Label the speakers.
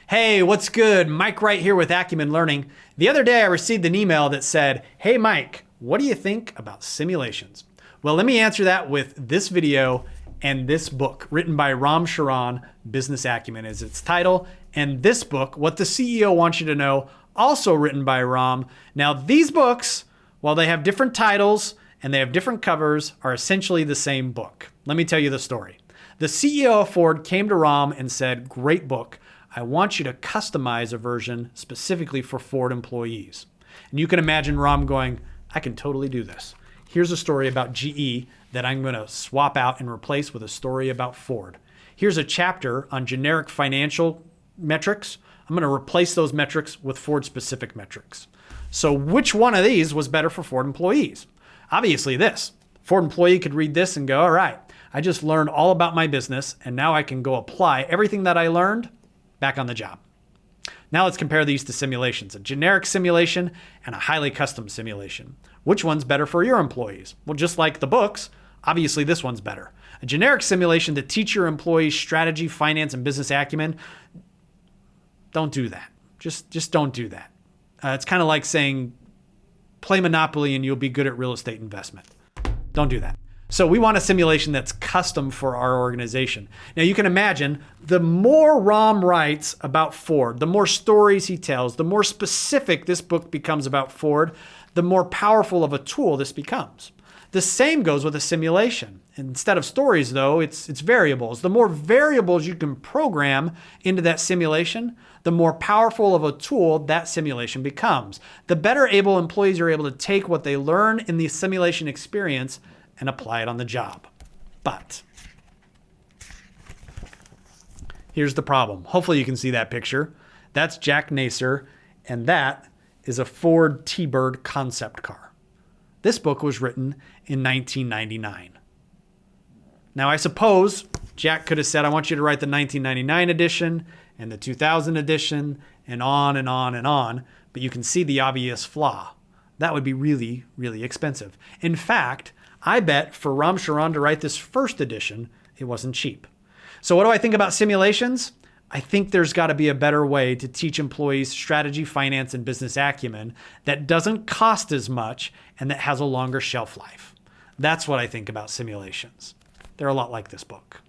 Speaker 1: Hey, what's good? Mike Wright here with Acumen Learning. The other day I received an email that said, "Hey Mike, what do you think about simulations?" Well, let me answer that with this video and this book written by Ram Charan. Business Acumen is its title. And this book, What the CEO Wants You to Know, also written by Ram. Now these books, while they have different titles and they have different covers, are essentially the same book. Let me tell you the story. The CEO of Ford came to Ram and said, "Great book. I want you to customize a version specifically for Ford employees." And you can imagine Ram going, "I can totally do this. Here's a story about GE that I'm going to swap out and replace with a story about Ford. Here's a chapter on generic financial metrics. I'm going to replace those metrics with Ford-specific metrics." So which one of these was better for Ford employees? Obviously this. Ford employee could read this and go, "All right, I just learned all about my business, and now I can go apply everything that I learned back on the job." Now let's compare these to simulations, a generic simulation and a highly custom simulation. Which one's better for your employees? Well, just like the books, obviously this one's better. A generic simulation to teach your employees strategy, finance, and business acumen, don't do that. Just don't do that. It's kind of like saying, play Monopoly and you'll be good at real estate investment. Don't do that. So we want a simulation that's custom for our organization. Now you can imagine the more Ram writes about Ford, the more stories he tells, the more specific this book becomes about Ford, the more powerful of a tool this becomes. The same goes with a simulation. Instead of stories though, it's variables. The more variables you can program into that simulation, the more powerful of a tool that simulation becomes. The better able employees are able to take what they learn in the simulation experience and apply it on the job. But here's the problem. Hopefully you can see that picture. That's Jack Nasser, and that is a Ford T-Bird concept car. This book was written in 1999. Now I suppose Jack could have said, "I want you to write the 1999 edition and the 2000 edition and on and on and on," but you can see the obvious flaw. That would be really, really expensive. In fact, I bet for Ram Charan to write this first edition, it wasn't cheap. So what do I think about simulations? I think there's got to be a better way to teach employees strategy, finance, and business acumen that doesn't cost as much and that has a longer shelf life. That's what I think about simulations. They're a lot like this book.